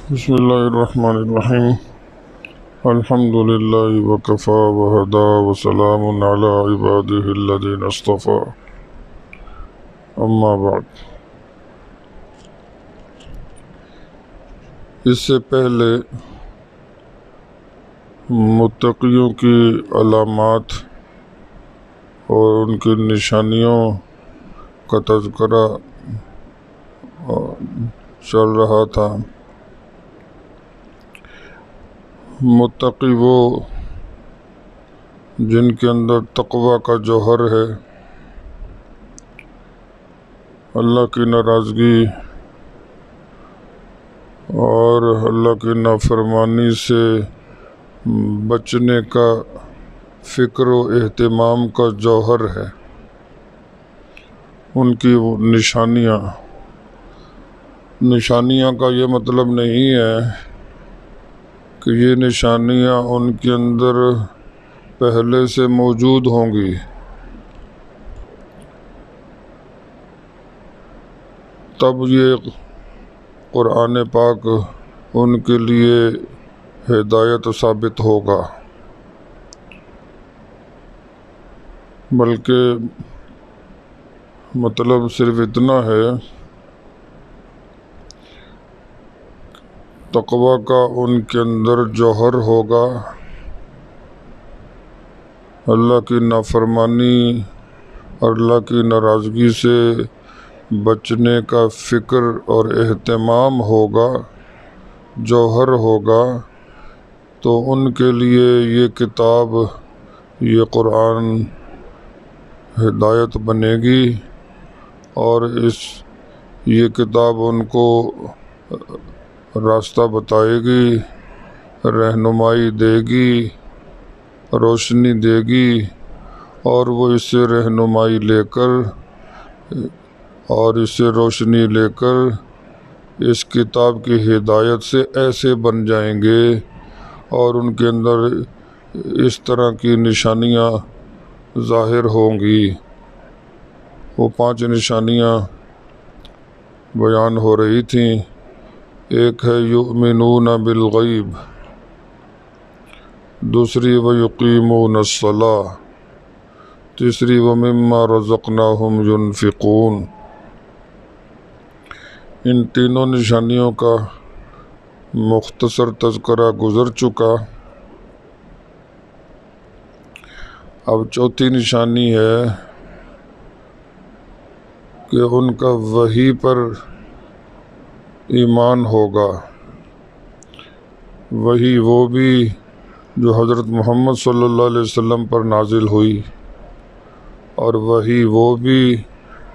بسم اللہ الرحمن الرحیم الحمد للہ وکفا وہدا وسلام علی عبادہ الذین اصطفیٰ اما بعد۔ اس سے پہلے متقیوں کی علامات اور ان کی نشانیوں کا تذکرہ چل رہا تھا۔ متقی وہ جن کے اندر تقوی کا جوہر ہے، اللہ کی ناراضگی اور اللہ کی نافرمانی سے بچنے کا فکر و اہتمام کا جوہر ہے۔ ان کی وہ نشانیاں کا یہ مطلب نہیں ہے کہ یہ نشانیاں ان کے اندر پہلے سے موجود ہوں گی، تب یہ قرآن پاک ان کے لیے ہدایت ثابت ہوگا، بلکہ مطلب صرف اتنا ہے، تقوی کا ان کے اندر جوہر ہوگا، اللہ کی نافرمانی اور اللہ کی ناراضگی سے بچنے کا فکر اور اہتمام ہوگا، جوہر ہوگا، تو ان کے لیے یہ کتاب، یہ قرآن ہدایت بنے گی، اور یہ کتاب ان کو راستہ بتائے گی، رہنمائی دے گی، روشنی دے گی، اور وہ اس سے رہنمائی لے کر اور اس سے روشنی لے کر اس کتاب کی ہدایت سے ایسے بن جائیں گے، اور ان کے اندر اس طرح کی نشانیاں ظاہر ہوں گی۔ وہ 5 نشانیاں بیان ہو رہی تھیں۔ ایک ہے یؤمنون بالغیب، دوسری ویقیمون الصلاۃ، تیسری ومما رزقناہم ینفقون۔ ان تینوں نشانیوں کا مختصر تذکرہ گزر چکا۔ اب چوتھی نشانی ہے کہ ان کا وحی پر ایمان ہوگا۔ وحی وہ بھی جو حضرت محمد صلی اللہ علیہ وسلم پر نازل ہوئی، اور وحی وہ بھی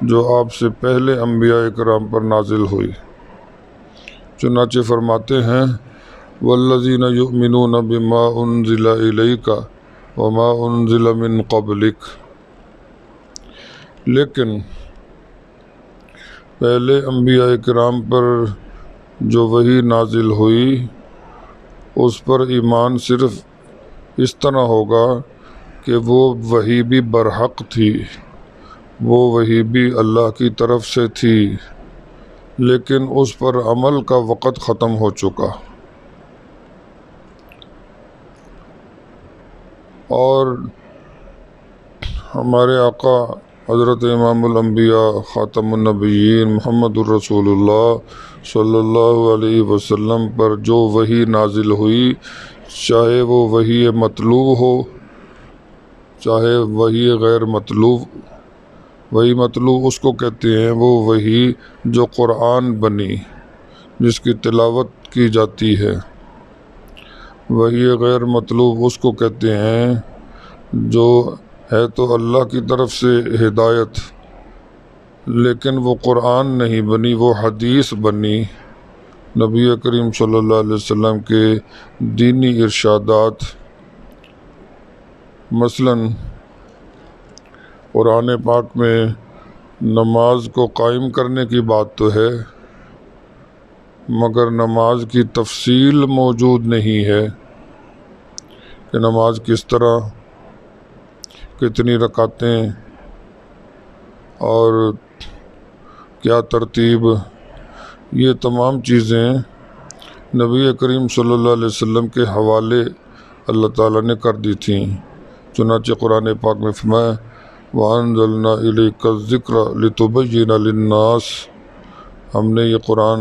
جو آپ سے پہلے انبیاء کرام پر نازل ہوئی۔ چنانچہ فرماتے ہیں والذین یؤمنون بما انزل الیک وما انزل من قبلک، لیکن پہلے انبیاء کرام پر جو وحی نازل ہوئی اس پر ایمان صرف اس طرح ہوگا کہ وہ وحی بھی برحق تھی، وہ وحی بھی اللہ کی طرف سے تھی، لیکن اس پر عمل کا وقت ختم ہو چکا، اور ہمارے آقا حضرت امام الانبیاء خاتم النبیین محمد الرسول اللہ صلی اللہ علیہ وسلم پر جو وحی نازل ہوئی، چاہے وہ وحی مطلوب ہو چاہے وحی غیر مطلوب، وحی مطلوب اس کو کہتے ہیں وہ وحی جو قرآن بنی، جس کی تلاوت کی جاتی ہے۔ وحی غیر مطلوب اس کو کہتے ہیں جو ہے تو اللہ کی طرف سے ہدایت، لیکن وہ قرآن نہیں بنی، وہ حدیث بنی، نبی کریم صلی اللہ علیہ وسلم کے دینی ارشادات۔ مثلا قرآن پاک میں نماز کو قائم کرنے کی بات تو ہے، مگر نماز کی تفصیل موجود نہیں ہے کہ نماز کس طرح، کتنی رکعتیں اور کیا ترتیب، یہ تمام چیزیں نبی کریم صلی اللہ علیہ وسلم کے حوالے اللہ تعالیٰ نے کر دی تھیں۔ چنانچہ قرآن پاک میں فرمایا وَأَنزَلْنَا إِلَيْكَ الذِّكْرَ لِتُبَيِّنَ لِلنَّاسِ، ہم نے یہ قرآن،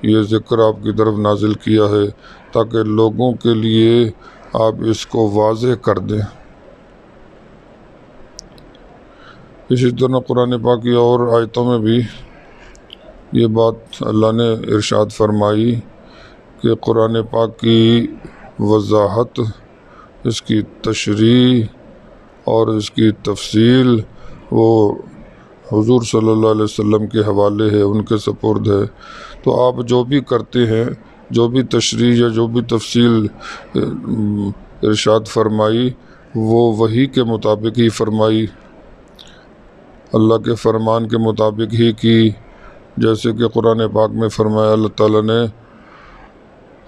یہ ذکر آپ کی طرف نازل کیا ہے تاکہ لوگوں کے لیے آپ اس کو واضح کر دیں۔ اسی طرح قرآن پاک کی اور آیتوں میں بھی یہ بات اللہ نے ارشاد فرمائی کہ قرآن پاک کی وضاحت، اس کی تشریح اور اس کی تفصیل وہ حضور صلی اللہ علیہ وسلم کے حوالے ہے، ان کے سپرد ہے۔ تو آپ جو بھی کرتے ہیں، جو بھی تشریح یا جو بھی تفصیل ارشاد فرمائی، وہ وحی کے مطابق ہی فرمائی، اللہ کے فرمان کے مطابق ہی کی۔ جیسے کہ قرآن پاک میں فرمایا اللہ تعالیٰ نے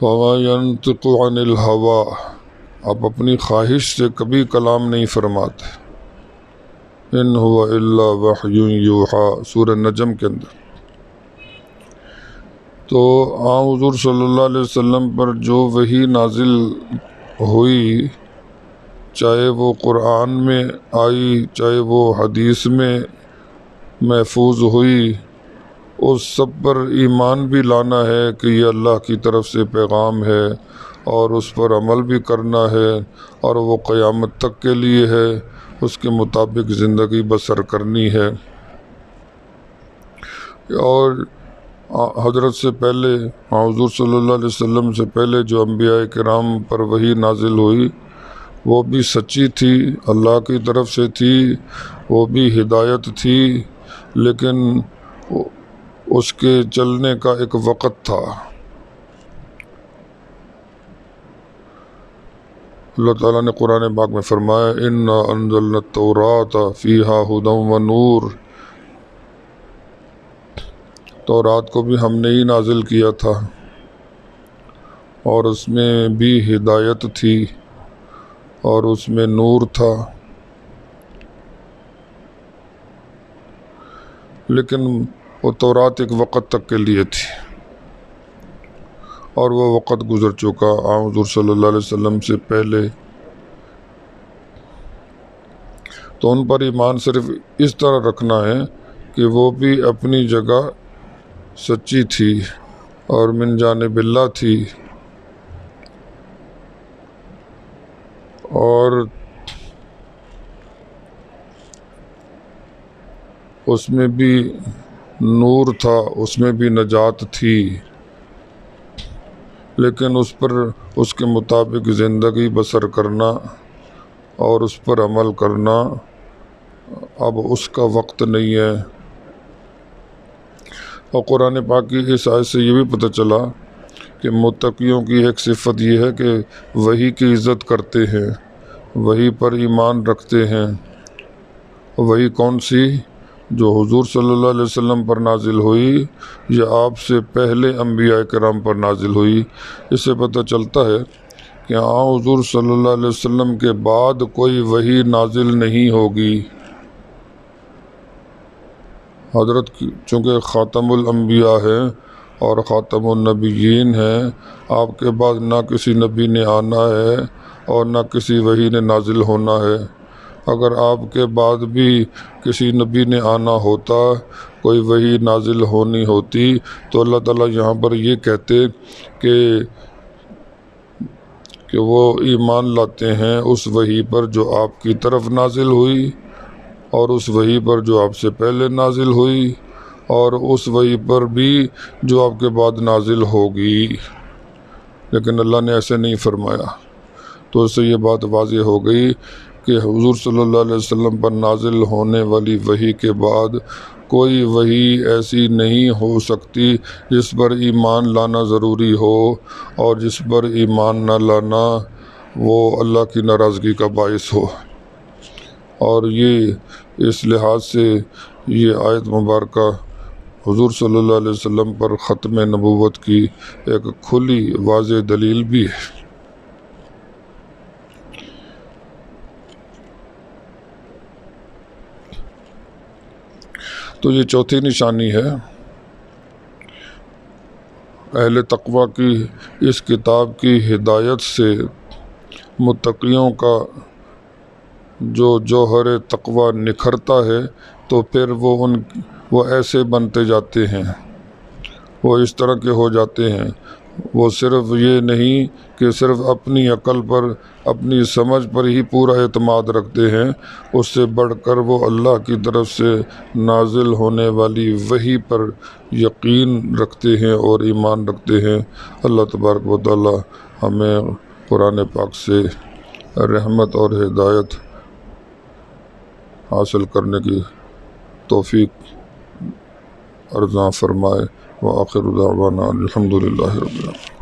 وَمَا يَنطِقُ عَنِ الْهَوَىٰ، آپ اپنی خواہش سے کبھی کلام نہیں فرماتے، إِنْ هُوَ إِلَّا وَحْيٌ يُوحَىٰ، سورہ نجم کے اندر۔ تو حضور صلی اللہ علیہ وسلم پر جو وحی نازل ہوئی، چاہے وہ قرآن میں آئی، چاہے وہ حدیث میں محفوظ ہوئی، اس سب پر ایمان بھی لانا ہے کہ یہ اللہ کی طرف سے پیغام ہے، اور اس پر عمل بھی کرنا ہے، اور وہ قیامت تک کے لیے ہے، اس کے مطابق زندگی بسر کرنی ہے۔ اور حضرت سے پہلے، حضور صلی اللہ علیہ وسلم سے پہلے جو انبیاء کرام پر وحی نازل ہوئی، وہ بھی سچی تھی، اللہ کی طرف سے تھی، وہ بھی ہدایت تھی، لیکن اس کے چلنے کا ایک وقت تھا۔ اللہ تعالیٰ نے قرآن پاک میں فرمایا اِنَّا أَنزَلْنَا التَّوْرَاةَ فِيهَا هُدًى وَنُورٌ، تورات کو بھی ہم نے ہی نازل کیا تھا، اور اس میں بھی ہدایت تھی، اور اس میں نور تھا، لیکن وہ تورات ایک وقت تک کے لیے تھی، اور وہ وقت گزر چکا حضور صلی اللہ علیہ وسلم سے پہلے۔ تو ان پر ایمان صرف اس طرح رکھنا ہے کہ وہ بھی اپنی جگہ سچی تھی اور من جانب اللہ تھی، اور اس میں بھی نور تھا، اس میں بھی نجات تھی، لیکن اس پر اس کے مطابق زندگی بسر کرنا اور اس پر عمل کرنا اب اس کا وقت نہیں ہے۔ اور قرآن پاک کی اس آیت سے یہ بھی پتہ چلا کہ متقیوں کی ایک صفت یہ ہے کہ وحی کی عزت کرتے ہیں، وحی پر ایمان رکھتے ہیں۔ وحی کون سی؟ جو حضور صلی اللہ علیہ وسلم پر نازل ہوئی یا آپ سے پہلے انبیاء کرام پر نازل ہوئی۔ اس سے پتہ چلتا ہے کہ حضور صلی اللہ علیہ وسلم کے بعد کوئی وحی نازل نہیں ہوگی۔ حضرت چونکہ خاتم الانبیاء ہیں اور خاتم النبیین ہیں، آپ کے بعد نہ کسی نبی نے آنا ہے اور نہ کسی وحی نے نازل ہونا ہے۔ اگر آپ کے بعد بھی کسی نبی نے آنا ہوتا، کوئی وحی نازل ہونی ہوتی، تو اللہ تعالیٰ یہاں پر یہ کہتے کہ وہ ایمان لاتے ہیں اس وحی پر جو آپ کی طرف نازل ہوئی، اور اس وحی پر جو آپ سے پہلے نازل ہوئی، اور اس وحی پر بھی جو آپ کے بعد نازل ہوگی۔ لیکن اللہ نے ایسے نہیں فرمایا۔ تو اس سے یہ بات واضح ہو گئی کہ حضور صلی اللہ علیہ وسلم پر نازل ہونے والی وحی کے بعد کوئی وحی ایسی نہیں ہو سکتی جس پر ایمان لانا ضروری ہو، اور جس پر ایمان نہ لانا وہ اللہ کی ناراضگی کا باعث ہو۔ اور یہ اس لحاظ سے یہ آیت مبارکہ حضور صلی اللہ علیہ وسلم پر ختم نبوت کی ایک کھلی واضح دلیل بھی ہے۔ تو یہ چوتھی نشانی ہے اہل تقوی کی اس کتاب کی ہدایت سے متقیوں کا جو جوہر تقوی نکھرتا ہے تو پھر وہ ایسے بنتے جاتے ہیں، وہ اس طرح کے ہو جاتے ہیں۔ وہ صرف یہ نہیں کہ صرف اپنی عقل پر، اپنی سمجھ پر ہی پورا اعتماد رکھتے ہیں، اس سے بڑھ کر وہ اللہ کی طرف سے نازل ہونے والی وحی پر یقین رکھتے ہیں اور ایمان رکھتے ہیں۔ اللہ تبارک و تعالی ہمیں قرآن پاک سے رحمت اور ہدایت حاصل کرنے کی توفیق عطا فرمائے۔ وآخر دعوانا الحمدللہ رب العالمین۔